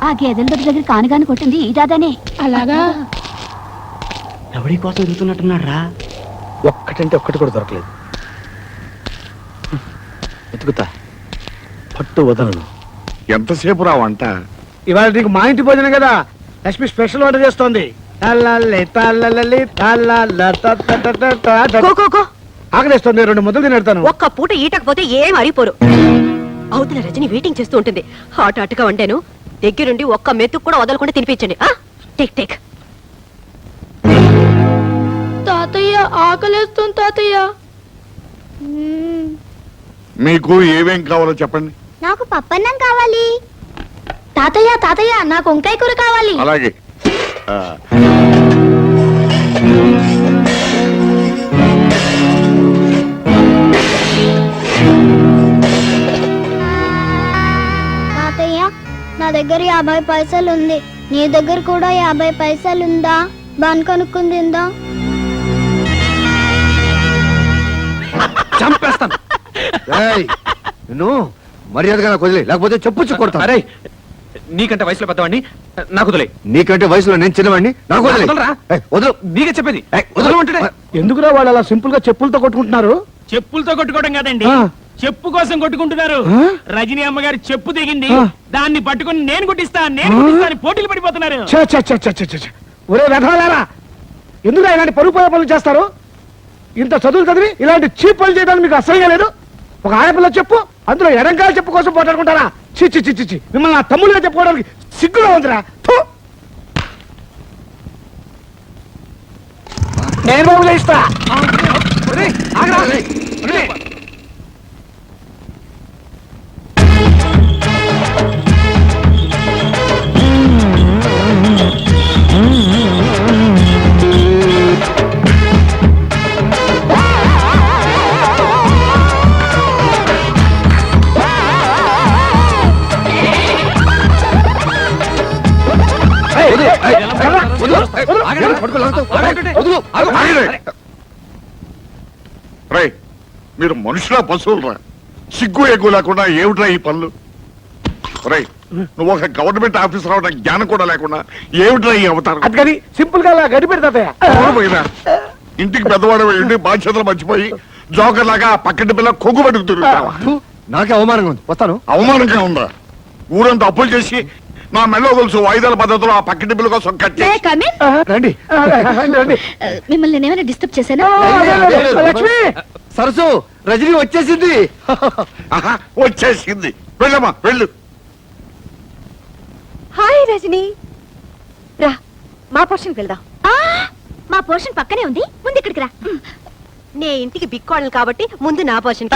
ఆ గేదెల దగ్గర కానుగాని కొట్టింది ఈ దాదానే. అలాగా? ఎవడి కోసం ఎదుగుతున్నట్టున్నాడు రా. ఒక్కటంటే ఒక్కటి కూడా దొరకలేదు. ఎతుకుతా, పట్టు వదలను. ఎంతసేపు రా వంట? ఇవాళ నీకు మా ఇంటి భోజనం కదా, లక్ష్మి స్పెషల్ వంట చేస్తోంది. ఆకలిస్తుంది, 2 ముద్దలు తినేస్తాను. ఒక్క పూట ఈటకపోతే ఏం అరిపోరు. అవుతున్న రజని వెయిటింగ్ చేస్తూ ఉంటుంది. హాట్ హాట్గా వండాను, దగ్గరుండి ఒక్క మెతుకు కూడా వదలకుండా తినిపించండి. Take take. తాతయ్య ఆకలేస్తుంది తాతయ్య. మీకు ఏమేం కావాలో చెప్పండి. నాకు పప్పన్నం కావాలి. తాతయ్య తాతయ్య నాకు వంకాయ కూర కావాలి. అలాగే. తాతయ్య నా దగ్గర 50 పైసలు ఉంది, నీ దగ్గర కూడా 50 పైసలు ఉందా? బాన్ కొనుక్కుంది ఉందా? చంపేస్తాను. నువ్వు మర్యాదగా నాకు వదిలే, లేకపోతే చెప్పుచ్చు కొడతా. అరే నీకంటే వయసులో పెద్దవాడిని, నాకు వదిలే. నీకంటే వయసులో నేను చిన్నవాడిని, నాకు వదలు. నీకే చెప్పేది, వదలమంటే. ఎందుకురా వాళ్ళు అలా సింపుల్ గా చెప్పులతో కొట్టుకుంటున్నారు? చెప్పులతో కొట్టుకోవడం కాదండి, చెప్పు కోసం కొట్టుకుంటున్నారు. రజనీ అమ్మగారు చెప్పు దిగింది, దాన్ని పట్టుకుని నేను కొట్టిస్తా అని పోటీలు పడిపోతున్నారు. ఒరే వెధవలారా, ఎందుకు ఇలాంటి పరుగు పోయే పనులు చేస్తారు? ఇంత చదువులు చదివి ఇలాంటి చీప్ పనులు చేయడానికి మీకు అసహ్యంగా లేదు? ఒక ఆడపిల్ల చెప్పు, అందులో ఎడంకాల చెప్పు కోసం పోటాడుకుంటారా? చిచ్చి చిచ్చి చి, మిమ్మల్ని నా తమ్ముళ్ళుగా చెప్పుకోవడానికి సిగ్గుగా ఉందిరా. నేను బాబుగా ఇస్తా. మీరు మనుషులా పశువులరా? సిగ్గు ఎగ్గు లేకుండా ఏమిట్రా ఈ పనులు? రై, నువ్వు ఒక గవర్నమెంట్ ఆఫీసర్ అవడం జ్ఞానం కూడా లేకుండా ఏమిట్రా ఈ అవతారం? అది సింపుల్ గా గడిపెడతాయా? ఇంటికి పెద్దవాడు ఉండి బాధ్యతలు మర్చిపోయి జోకర్ లాగా పక్కటి పిల్ల కొగ్గు పట్టుకు తిరుగుతావా? నాకే అవమానంగా ఉంది, వస్తాను. అవమానంగా ఉందా? ఊరంతా అప్పులు చేసి నా మెల్లో గొలుసు వాయిదాల పద్ధతిలో ఆ పక్కటి పిల్ల కోసం కట్టి. రండి. మిమ్మల్ని ఏమైనా డిస్టర్బ్ చేశానా? లక్ష్మి, సరసు, రజనీ వచ్చేసింది. వచ్చేసింది, వెళ్ళమ్మా వెళ్ళు. హాయ్ రజనీ, రా మా పోర్షన్కి వెళ్దాం. మా పోర్షన్ పక్కనే ఉంది, ముందు ఇక్కడికి రా. నే ఇంటికి బిక్కోడలు కాబట్టి ముందు నా పోర్షన్.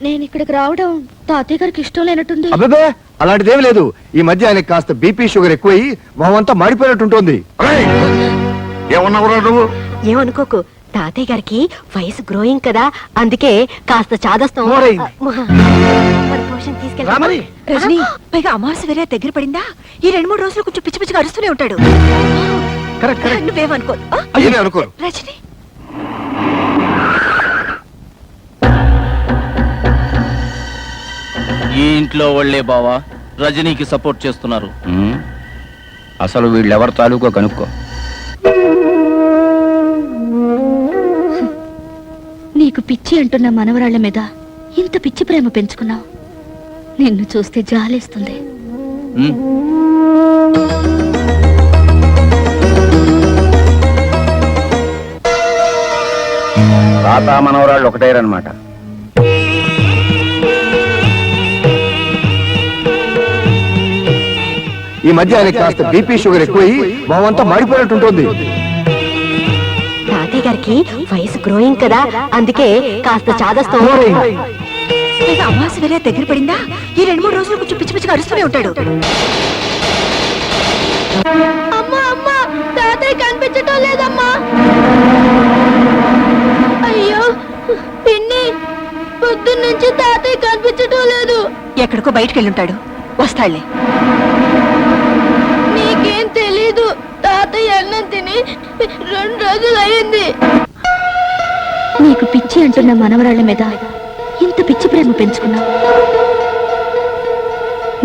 నేను ఇక్కడికి రావడం తాతయ్య గారికి ఇష్టం లేనట్టుంది. అబ్బే అలాంటిదేం లేదు. ఈ మధ్య ఆయనకి కాస్త బీపీ షుగర్ ఎక్కువయి మొహమంతా మాడిపోయినట్టుంటుంది. ఏమన్నావురా నువ్వు? ఏమనుకోకు, తాతయ్య గారికి వయసు గ్రోయింగ్ కదా, అందుకే కాస్త చాదస్తం. రజనీ, పైగా అమావాస్య వేరే దగ్గర పడిందా, ఈ 2-3 రోజులు కొంచెం పిచ్చి పిచ్చిగా అరుస్తూనే ఉంటాడు. నువ్వేమనుకో రజనీ. ఈ ఇంట్లో వాళ్ళే బావా రజనీకి సపోర్ట్ చేస్తున్నారు. అసలు వీళ్ళెవరి తాలూకో కనుక్కో. నీకు పిచ్చి అంటున్న మనవరాళ్ల మీద ఇంత పిచ్చి ప్రేమ పెంచుకున్నావు. నిన్ను చూస్తే జాలేస్తుంది. తాత మనవరాళ్ళు ఒకటేరన్నమాట. ఈ మధ్య ఆయనకి కాస్త బీపీ షుగర్ ఎక్కువయి మొహమంతా మాడిపోయినట్టుంటుంది. తాతయ్య గారికి వయసు గ్రోయింగ్ కదా, అందుకే కాస్త చాదస్తం. అమావాస్య వేరే దగ్గర పడిందా, ఈ 2-3 రోజులు కొంచెం పిచ్చి పిచ్చిగా అరుస్తూనే ఉంటాడు. తాతయ్య కనిపించటం లేదమ్మా. అయ్యో పిన్ని, పొద్దున్నుంచి తాతయ్య కనిపించటం లేదు. ఎక్కడికో బయటకు వెళ్ళుంటాడు, వస్తాడులే. నీకేం తెలీదు, తాతయ్య అన్నం తిని 2 రోజులు అయింది. నీకు పిచ్చి అంటున్న మనవరాళ్ల మీద ఇంత పిచ్చి ప్రేమ పెంచుకున్నావు.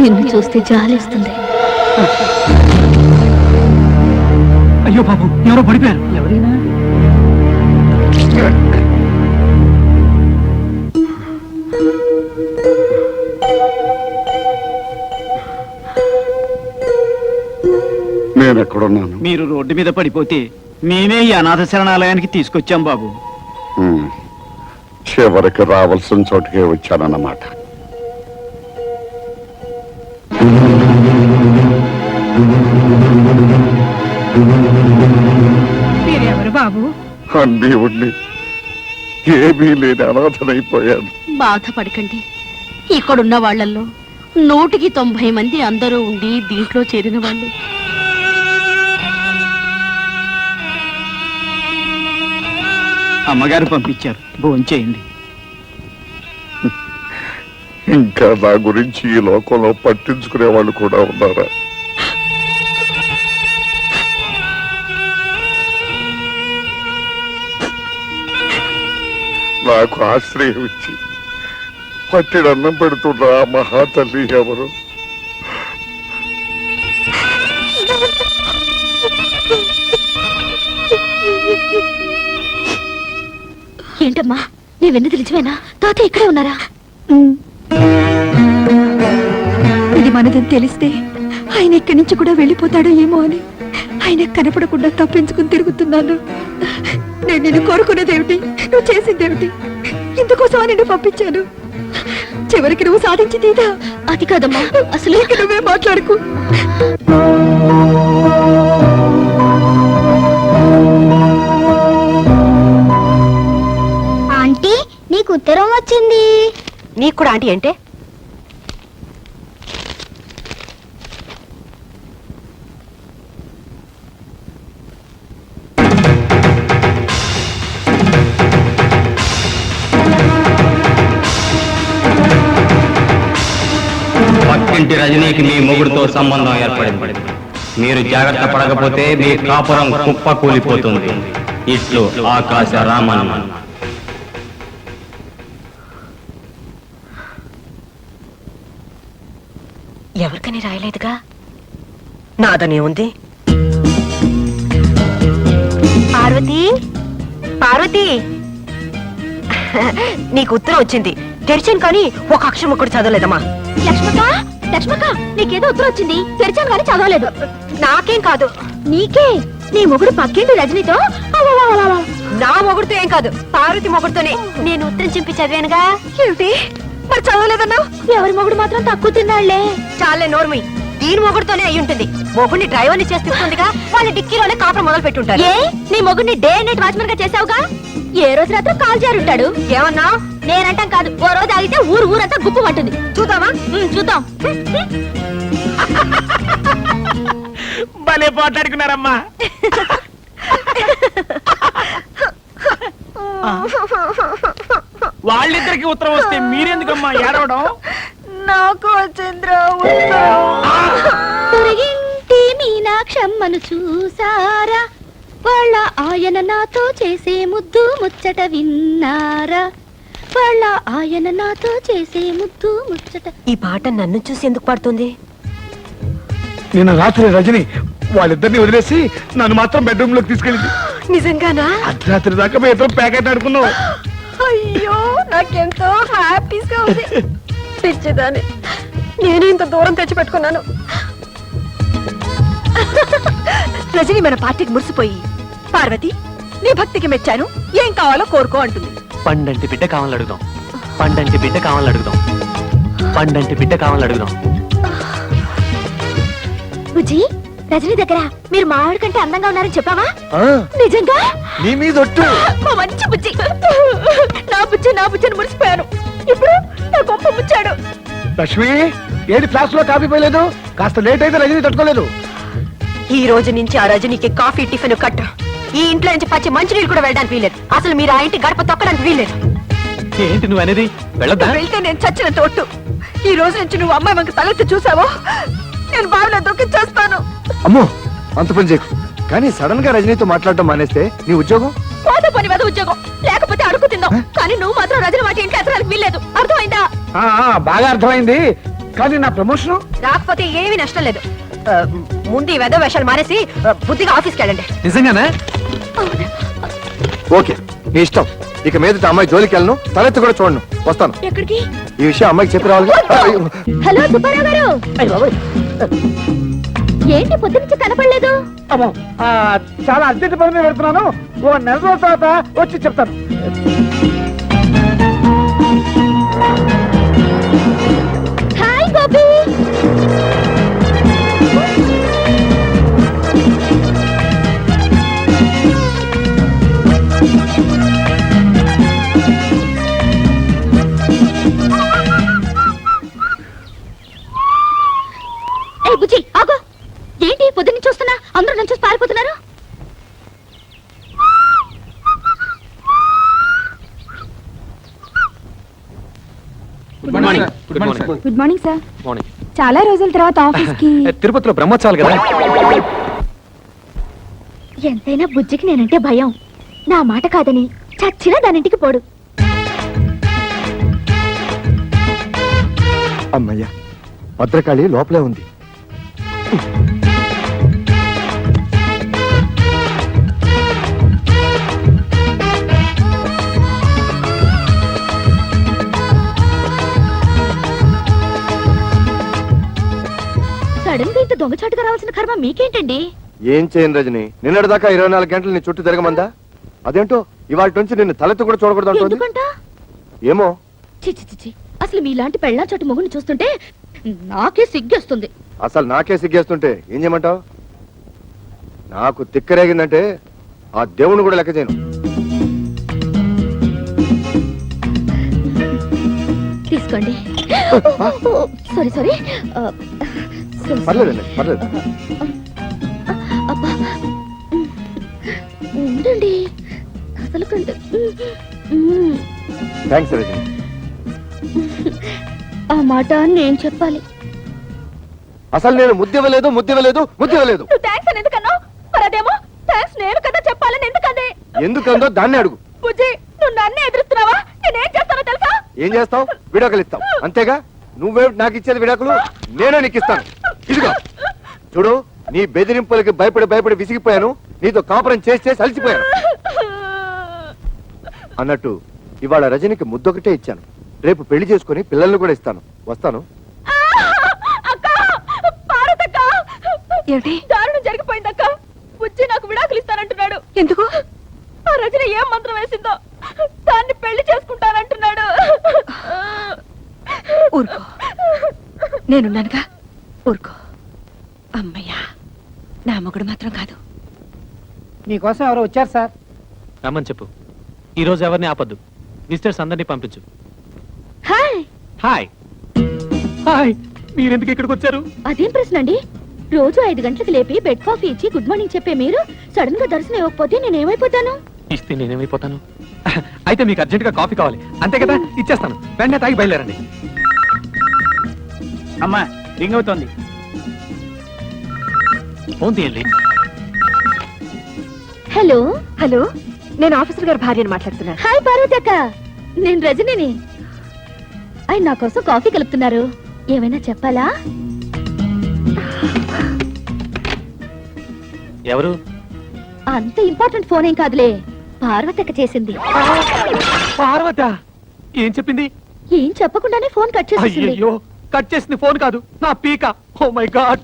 నిన్ను చూస్తే జాలేస్తుంది. అయ్యో బాబు, ఎవరో పడిపోయారు. ఎవరైనా నేను ఎక్కడున్నాను? మీరు రోడ్డు మీద పడిపోతే మేమే ఈ అనాథ శరణాలయానికి తీసుకొచ్చాం బాబు. చివరికి రావాల్సిన చోటుకే వచ్చానన్నమాట. మీరెవరు బాబు? అన్నీ ఉండి ఏమీ లేని అనాథనైపోయాను. బాధపడకండి. ఇక్కడున్న వాళ్ళల్లో 190 మంది అందరూ ఉండి దీంట్లో చేరిన వాళ్ళు. అమ్మగారు పంపించారు, భోంచేయండి. ఇంకా నా గురించి ఈ లోకంలో పట్టించుకునే వాళ్ళు కూడా ఉన్నారా? నాకు ఆశ్రయం ఇచ్చి పట్టిడన్నం పెడుతున్న ఆ మహాతల్లి ఎవరు? ఏంటమ్మా, నీ వెన్నది నిజమేనా? తాత ఇక్కడే ఉన్నారా? ఇది మనదని తెలిస్తే ఆయన ఇక్కడి నుంచి కూడా వెళ్ళిపోతాడో ఏమో అని ఆయన కనపడకుండా తప్పించుకుని తిరుగుతున్నాను. నేను నిన్ను కోరుకునేదేమిటి, నువ్వు చేసిందేమిటి? ఇందుకోసం నిన్ను పంపించాను. చివరికి నువ్వు సాధించి తీదా? అది కాదమ్మా, అసలు నువ్వే మాట్లాడుకు. ఆంటీ నీకు ఉత్తరం వచ్చింది. నీకు కూడా ఆంటీ అంటే? పక్కింటి రజనీకి మీ మొగుడుతో సంబంధం ఏర్పడింది. మీరు జాగ్రత్త పడకపోతే మీ కాపురం కుప్ప కూలిపోతుంది. ఇట్లు ఆకాశ రామన్. ఎవరికని రాయలేదుగా? నాదనే ఉంది. పార్వతి, పార్వతి, నీకు ఉత్తరం వచ్చింది. తెరిచాను కానీ ఒక అక్షరం కూడా చదవలేదమ్మా. లక్ష్మక్క, లక్ష్మక్క, నీకేదో ఉత్తరం వచ్చింది. తెరిచాను కానీ చదవలేదు. నాకేం కాదు, నీకే. నీ మొగుడు పక్కింటి రజనీతో నా మొగుడుతో ఏం కాదు, పార్వతి మొగుడుతోనే. నేను ఉత్తరం చింపి చదివానుగా. ఏమిటి మరి చదవలేదన్నా? ఎవరి మొగుడు మాత్రం తక్కువ తిన్నాళ్లే. చాలే నోర్మి, దీని మొగుడుతోనే అయి ఉంటుంది. మొగుడిని డ్రైవర్ని చేస్తుందిగా, వాళ్ళ డిక్కీలోనే కాపురం మొదలు పెట్టుంటారు. ఏ, నీ మొగుడిని డే నైట్ వాచ్మెన్ గా చేసావుగా? ఏ రోజు రాత్రి కాల్ జారుంటాడు. ఏమన్నా? నేనంటాం కాదు, ఓ రోజు ఆగితే ఊరంతా గుప్పు పట్టుంది. చూద్దామా? చూద్దాం. భలే పోట్లాడుకున్నారమ్మా. వాళ్ళిద్దరికి ఉత్తరం వస్తే మీరెందుకమ్మా ఏడవడం? నాకు వచ్చింద్రా పొరిగింటి మీనాక్షమ్మను చూసారా? వాళ్ళ ఆయన నాతో చేసే ముద్దు ముచ్చట విన్నారా? వాళ్ళ ఆయన నాతో చేసే ముద్దు ముచ్చట. ఈ పాట నన్ను చూసి ఎందుకు పాడుతుంది? నిన్న రాత్రి రజని వాళ్ళిద్దరిని వదిలేసి నన్ను మాత్రం బెడ్రూమ్ లోకి తీసుకెళ్ళింది. నిజంగానా? అర్ధరాత్రి దాకా మేము ఇద్దరం ప్యాకెట్ ఆడుకున్నాం. అయ్యో, నాకెంతో హ్యాపీగా ఉంది. పిచ్చిదాన్ని, నేను ఇంత దూరం తెచ్చి పెట్టుకున్నాను. రజని మన పార్టీకి మురిసిపోయి, పార్వతి నీ భక్తికి మెచ్చాను, ఏం కావాలో కోరుకో అంటుంది. పండంటి బిడ్డ కావాలని అడుగుదాం. పండంటి బిడ్డ కావాలని అడుగుదాం. పండంటి బిడ్డ కావాలని అడుగుదాం. బుజ్జి, రజనీ దగ్గర మీరు మావిడి కంటే అందంగా ఉన్నారని చెప్పావా? నిజంగా? నీ మీద ఒట్టు. మా మంచి బుజ్జి. నా బుజ్జిని మురిసిపోయాను. ఇప్పుడు నా గొప్ప ముచ్చాడు. లక్ష్మి, ఏది ఫ్లాస్ లో కాఫీ పోయలేదు? కాస్త లేట్ అయితే రజని తట్టుకోలేదు. ఈ రోజు నుంచి ఆ రజనీకి కాఫీ టిఫిన్ కట్ట. ఈ ఇంట్లో నుంచి పచ్చి మంచినీళ్ళు కూడా వెళ్ళడానికి వీలేదు. అసలు మీరు ఆ ఇంటి గడప తొక్కడానికి వీలేదు. ఏంటి నువ్వు అనేది? వెళ్ళొద్దా? వెళ్తే నేను చచ్చిన తోటు. ఈ రోజు నుంచి నువ్వు అమ్మాయి మనకు తలెత్తి చూసావో నేను బావిలో దొక్కి చేస్తాను. అమ్మో, అంత పని చేయకు. కానీ సడన్ గా రజనీతో మాట్లాడటం మానేస్తే నీ ఉద్యోగం పోతే పని మీద ఉద్యోగం, లేకపోతే అడుగు చెప్పు తిందాం కానీ నువ్వు మాత్రం రజని మాట ఇంట్లో ఎత్తడానికి వీల్లేదు అర్థమైందా బాగా అర్థమైంది. కానీ నా ప్రమోషన్ రాకపోతే ఏమీ నష్టం లేదు ముందు ఈ వెధ వేషాలు మానేసి బుద్ధిగా ఆఫీస్కి వెళ్ళండి. నిజంగానే? ఓకే నీ ఇష్టం. ఇక మీదట అమ్మాయి జోలికి వెళ్ళను, తలెత్తి కూడా చూడను. వస్తాను. ఎక్కడికి? ఈ విషయం అమ్మాయికి చెప్పి రావాలి. హలో సుబ్బారావు గారు, ఏంటి పొద్దు నుంచి కనపడలేదు? అమ్మో, చాలా అర్జెంట్ పని మీద పెడుతున్నాను. ఓ నెల రోజుల తర్వాత వచ్చి చెప్తాను. హాయ్ గోపి. ఏ బుజ్జి ఆగో, ఏంటి పొద్దున్న చూస్తున్నా అందరూ నన్ను చూసి పారిపోతున్నారు? Good morning. Good morning. Good morning sir. Morning. చాలా రోజుల తర్వాత ఆఫీస్ కి తిరుపతిలో బ్రహ్మోత్సవాలు కదా? ఎంతైనా బుజ్జికి నేనంటే భయం. నా మాట కాదని చచ్చినా దానింటికి పోడు. అమ్మయ్యా, భద్రకాళి లోపలే ఉంది. సడన్ గా ఇంత దొంగచాటుగా రావాల్సిన కర్మ మీకేంటండి? ఏం చేయను రజని, నిన్నటిదాకా 24 గంటలు నీ చుట్టూ తిరగమందా? అదేంటో ఇవాళ నుంచి నిన్ను తలెత్తి కూడా చూడకూడదు అంటుంది. ఎందుకంట? ఏమో. చిచి చిచి, అసలు మీలాంటి పెళ్ళా చోటు మొగుని చూస్తుంటే నాకే సిగ్గేస్తుంది. అసలు నాకే సిగ్గేస్తుంటే ఏం చేయమంటావు? నాకు తిక్కరేగిందంటే ఆ దేవుని కూడా లెక్క చేయను. తీసుకోండి. Sorry sorry. పర్లేదండి, పర్లేదు. అబ్బా ఉండండి, అసలు కంటే థ్యాంక్స్ రజని. ఆ మాట నేను చెప్పాలి. అసలు నేను ముద్దివ్వలేదు, ముద్దివ్వలేదు, ముద్దివ్వలేదు. నువ్వు థ్యాంక్స్ అని ఎందుకన్నావు? మరి అదేమో థ్యాంక్స్ నేను కదా చెప్పాలని ఎందుకంది? ఎందుకందో దాన్ని అడుగు. బుజ్జి, నువ్వు నన్ను ఎదురుస్తున్నావా? నేనేం చేస్తానో తెలుసా? ఏం చేస్తావు? విడాకులు ఇస్తావు అంతేగా. నువ్వే నాకు ఇచ్చేది విడాకులు, నేనే నీకు ఇస్తాను. ఇదిగో చూడు, నీ బెదిరింపులకి భయపడి భయపడి విసిగిపోయాను. నీతో కాపురం చేసి చేసి అలసిపోయాను. అన్నట్టు ఇవాళ రజనికి ముద్దొకటే ఇచ్చాను. రేపు పెళ్లి చేసుకుని పిల్లల్ని కూడా ఇస్తాను. వస్తాను. ఏమిటి? దారుణం జరిగిపోయిందక్క. బుజ్జి నాకు విడాకులు ఇస్తానంటున్నాడు. ఎందుకు? ఆ రజన ఏం మంత్రం వేసిందో దాన్ని పెళ్లి చేసుకుంటానంటున్నాడు. ఊరుకో, నేనున్నానుగా, ఊరుకో. అమ్మయ్యా, నా మొగుడు మాత్రం కాదు. మీకోసం ఎవరో వచ్చారు సార్. రమ్మని చెప్పు. ఈ రోజు ఎవరిని ఆపద్దు. విజిటర్స్ అందరినీ పంపించు. హాయ్. హాయ్. హాయ్. మీరెందుకు ఇక్కడికి వచ్చారు? అదేం ప్రశ్న అండి? రోజు 5 గంటలకు లేపి బెడ్ కాఫీ ఇచ్చి గుడ్ మార్నింగ్ చెప్పే మీరు సడన్ గా దర్శనం ఇవ్వకపోతే నేనేమైపోతాను? ఇస్తే నేనేమైపోతాను? అయితే మీకు అర్జెంట్ గా కాఫీ కావాలి అంతే కదా? ఇచ్చేస్తాను. వెంటనే తాగి బయలుదేరండి. అమ్మా రింగ్ అవుతోంది. ఫోన్ తీయండి. హలో. హలో, నేను ఆఫీసర్ గారి భార్యని మాట్లాడుతున్నాను. హాయ్ పార్వతి అక్క, నేను రజనిని. ఆయన నా కోసం కాఫీ కలుపుతున్నారు. ఏమైనా చెప్పాలా? ఎవరు? అంత ఇంపార్టెంట్ ఫోన్ ఏం కాదులే, పార్వతి అక్క చేసింది. పార్వత ఏం చెప్పింది? ఏం చెప్పకుండానే ఫోన్ కట్ చేసేసింది. అయ్యో, కట్ చేసింది ఫోన్ కాదు, నా పీక. Oh my god.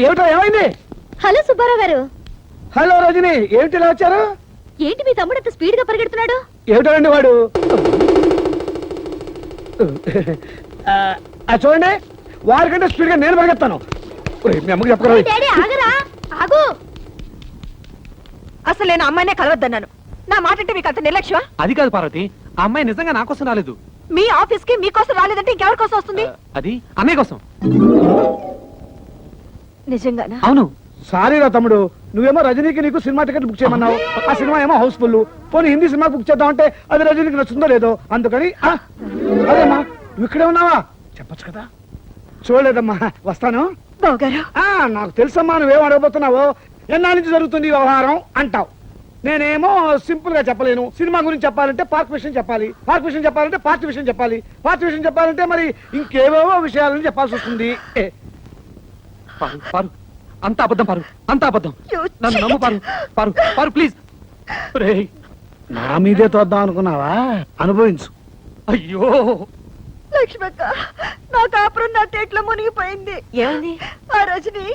ఏమిటో ఏమైంది? హలో సుబ్బారావు గారు. హలో రజని, ఏమిటి ఇలా వచ్చారు? ఏంటి మీ తమ్ముడు అంత స్పీడ్ గా పరిగెడుతున్నాడు? ఏమిటండి వాడు? చూడండి, వారికంటే స్పీడ్ గా నేను పరిగెత్తాను. మీ అమ్మకి చెప్పగలరు. డాడీ ఆగరా, ఆగు. అసలు నేను అమ్మాయినే కలవద్దన్నాను. నా మాట అంటే మీకు అంత నిర్లక్ష్యమా? అది కాదు పార్వతి, ఆ అమ్మాయి నిజంగా నా కోసం రాలేదు. మీ ఆఫీస్ కి మీకోసం రాలేదంటే ఇంకెవరి కోసం వస్తుంది? అది అన్నయ్య కోసం. నిజంగానా? అవును. సారీ రా తమ్ముడు, నువ్వేమో రజనీకి నీకు సినిమా టికెట్ బుక్ చేయమన్నావు. ఆ సినిమా ఏమో హౌస్ఫుల్. పోనీ హిందీ సినిమా బుక్ చేద్దామంటే అది రజనీకి నచ్చుందో లేదో, అందుకని అదేమ్మా నువ్వు ఇక్కడే ఉన్నావా చెప్పచ్చు కదా. చూడలేదమ్మా, వస్తాను. బావగారు, నాకు తెలుసమ్మా నువ్వేం అడగబోతున్నావో. ఎన్నాళ్ళ నుంచి జరుగుతుంది ఈ వ్యవహారం అంటావు. నేనేమో సింపుల్ గా చెప్పలేను. సినిమా గురించి చెప్పాలంటే పార్క్ విషయం చెప్పాలి, పార్క్ విషయం చెప్పాలంటే పార్టీ విషయం చెప్పాలి, పార్టీ విషయం చెప్పాలంటే మరి ఇంకేవేవో విషయాలని చెప్పాల్సి వస్తుంది. పారు పారు అంత అబద్ధం, పారు అంత అబద్ధం. నన్ను నమ్ము పారు, పారు పారు ప్లీజ్. రేయ్ నా మీదే తోద్దాం అనుకున్నావా? అనుభవించు. అయ్యో లక్ష్మక్క, నా కాపురం నా తేట్లో మునిగిపోయింది. ఏమైంది? ఆ రజని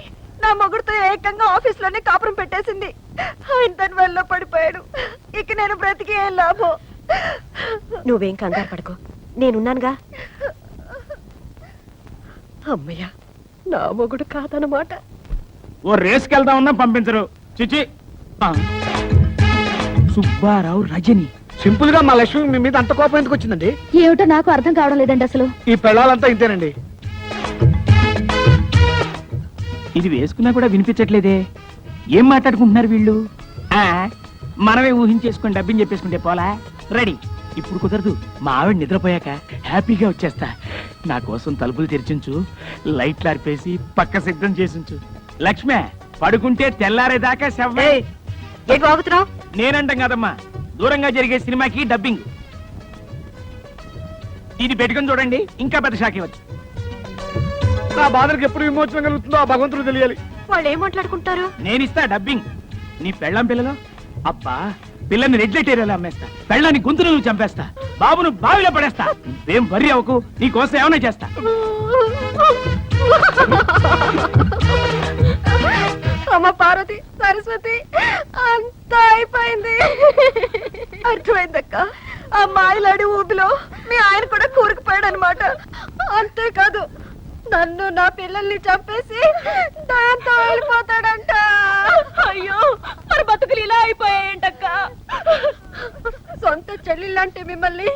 నా మొగుడుతో ఏకంగా ఆఫీస్ లోనే కాపురం పెట్టేసింది. ఆయన దాని వల్ల పడిపోయాడు. ఇక నేను బ్రతికి ఏం లాభం? నువ్వేం కంగారు పడకు, నేనున్నానుగా. అమ్మయ్య, నా మొగుడు కాదనమాట. ఓ రేస్కి వెళ్దామన్నా పంపించరు. చిచి. సుబ్బారావు రజని. సింపుల్ గా మా లక్ష్మి మీ మీద అంత కోపం ఎందుకు వచ్చిందండి? ఏమిటో నాకు అర్థం కావడం లేదండి అసలు. ఈ పెళ్ళాలంతా ఇంతేనండి. ఇది వేసుకున్నా కూడా వినిపించట్లేదే. ఏం మాట్లాడుకుంటున్నారు వీళ్ళు? మనమే ఊహించేసుకొని డబ్బింగ్ చెప్పేసుకుంటే పోలా. రెడీ. ఇప్పుడు కుదరదు. మా ఆవిడ నిద్రపోయాక హ్యాపీగా వచ్చేస్తా. నా కోసం తలుపులు తెరిచించు, లైట్లు ఆర్పేసి పక్క సిద్ధం చేసించు. లక్ష్మే, పడుకుంటే తెల్లారేదాకా శవ్వే. ఏంటి వాగుతున్నావు? నేనంటాం కదమ్మా, దూరంగా జరిగే సినిమాకి డబ్బింగ్. ఇది పెట్టుకొని చూడండి, ఇంకా పెద్ద షాక్ ఇవ్వచ్చు. నా బాధలకు ఎప్పుడు విమోచన కలుగుతుందో ఆ భగవంతుడు తెలియాలి. వాళ్ళు ఏం మాట్లాడుకుంటారు? నేనిస్తా డబ్బింగ్. నీ పెళ్ళం పిల్లలో అబ్బా, పిల్లని రెడ్ లైట్ ఏరియాలో అమ్మేస్తా, పెళ్ళాన్ని గొంతును చంపేస్తా, బాబును బావిలో పడేస్తా. ఏం వర్రీ అవ్వకు, నీ కోసం ఏమైనా చేస్తా. అమ్మ పార్వతి, సరస్వతి, అంతా అయిపోయింది. అర్థమైందక్క. ఆ మాయలాడి ఊబిలో మీ ఆయన కూడా కూరుకుపోయాడు అనమాట. అంతేకాదు, నన్ను నా పిల్లల్ని చంపేసి దాంతో వెళ్ళిపోతాడంట. అయ్యో, మరి బతుకులు ఇలా అయిపోయాయంటక్క. సొంత చెల్లెళ్ళంటే మిమ్మల్ని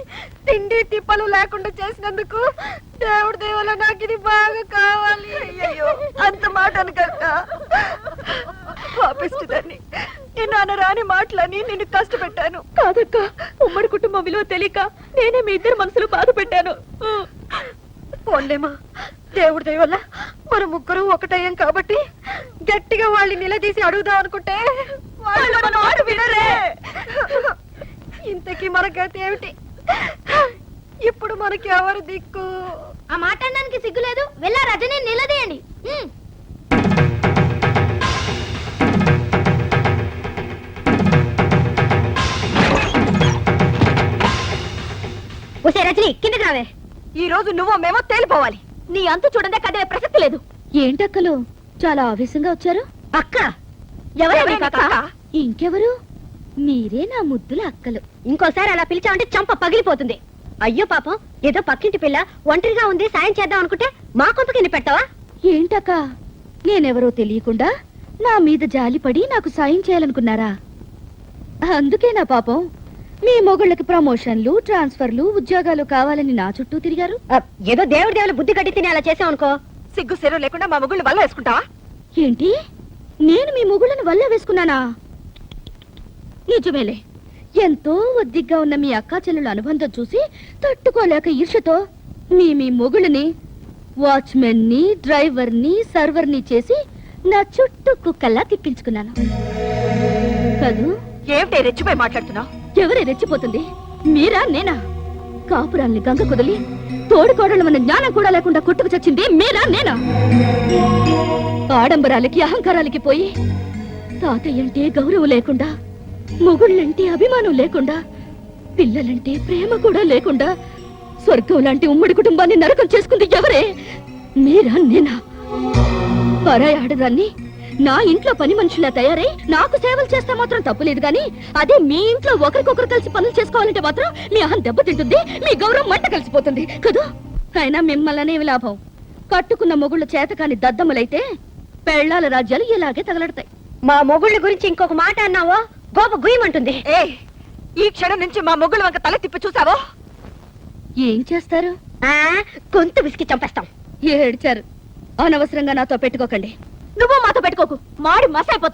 తిండి తిప్పలు లేకుండా చేసినందుకు దేవుడి దేవుల నాకు ఇది బాగా కావాలి. అయ్యో, అంత మాట అనకక్క. పాపిస్తుందని నేను అనరాని మాటలని నిన్ను కష్టపెట్టాను. కాదక్క, ఉమ్మడి కుటుంబం విలువ తెలియక నేనే మీ ఇద్దరు మనసులు బాధ పెట్టాను. పోండేమా, దేవుడి దయ వల్ల మన ముగ్గురు ఒకటయ్యాం కాబట్టి గట్టిగా వాళ్ళని నిలదీసి అడుగుదాం అనుకుంటే వాళ్ళు మన మాట వినరే. ఇంతకీ మన గతి ఏమిటి? ఇప్పుడు మనకి ఎవరు దిక్కు? ఆ మాట అనడానికి సిగ్గులేదు. వెళ్ళా రజని నిలదీయండి. ఒసే రజని, కిందకి రావే. ఈ రోజు నువ్వు మేమో తేలిపోవాలి. నీ అంతు చూడండి, కదే ప్రసక్తి లేదు. ఏంటక్కలు చాలా ఆవేశంగా వచ్చారు? అక్క ఎవరే అక్క? ఇంకెవరు? మీరే నా ముద్దుల అక్కలు. ఇంకోసారి అలా పిలిచామంటే చంప పగిలిపోతుంది. అయ్యో పాపం, ఏదో పక్కింటి పిల్ల ఒంటరిగా ఉంది, సాయం చేద్దాం అనుకుంటే మా కొంపకిని పెట్టావా? ఏంటక్క, నేనెవరో తెలియకుండా నా మీద జాలిపడి నాకు సాయం చేయాలనుకున్నారా? అందుకే నా పాపం మీ మొగుళ్ళకి ప్రమోషన్లు, ట్రాన్స్ఫర్లు, ఉద్యోగాలు కావాలని నా చుట్టూ తిరిగారు. ఏదో దేవుడి దేవుడు బుద్ధి కట్టి తిని అలా చేసావు అనుకో. సిగ్గు సెరవు లేకుండా మా మొగుళ్ళు వల్ల వేసుకుంటావా? ఏంటి, నేను మీ మొగుళ్ళని వల్ల వేసుకున్నానా? నిజమేలే, ఎంతో ఒద్దిగ్గా ఉన్న మీ అక్కా చెల్లెల అనుబంధం చూసి తట్టుకోలేక ఈర్షతో మీ మొగుళ్ళని వాచ్మెన్ ని, డ్రైవర్ ని, సర్వర్ ని చేసి నా చుట్టూ కుక్కల్లా తిప్పించుకున్నాను కదూ. ఏమిటే రెచ్చిపోయి మాట్లాడుతున్నావు? ఎవరే రెచ్చిపోతుంది, మీరా నేనా? కాపురాల్ని గంగ కుదిలి తోడుకోడలు మన జ్ఞానం కూడా లేకుండా కొట్టుకు చచ్చింది మీరా నేనా? ఆడంబరాలకి అహంకారాలకి పోయి తాతయ్యంటే గౌరవం లేకుండా, మొగుళ్ళంటే అభిమానం లేకుండా, పిల్లలంటే ప్రేమ కూడా లేకుండా స్వర్గం లాంటి ఉమ్మడి కుటుంబాన్ని నరకం చేసుకుంది ఎవరే? మీరా నేనా? పరాయి ఆడదాన్ని నా ఇంట్లో పని మనుషులా తయారై నాకు సేవలు చేస్తే మాత్రం తప్పులేదు గాని, అదే మీ ఇంట్లో ఒకరికొకరు కలిసి పనులు చేసుకోవాలంటే మాత్రం మీ అహం దెబ్బతింటుంది, మీ గౌరవం మంట కలిసిపోతుంది కదా. అయినా మిమ్మల్నేమి లాభం? కట్టుకున్న మొగుళ్ళు చేతకాని దద్దమ్మలైతే పెళ్ళాల రాజ్యాలు ఇలాగే తగలడతాయి. మా మొగుళ్ళ గురించి ఇంకొక మాట అన్నావో గోప గుయ్యమంటుంది. ఈ క్షణం నుంచి మా మొగుళ్ళు వంక తల తిప్పి చూసావో ఏం చేస్తారు? గొంతు విసికి చంపేస్తాం. ఏడ్చారు. అనవసరంగా నాతో పెట్టుకోకండి. నువ్వు మాతో పెట్టుకోకు, మాడి మసైపోతావు.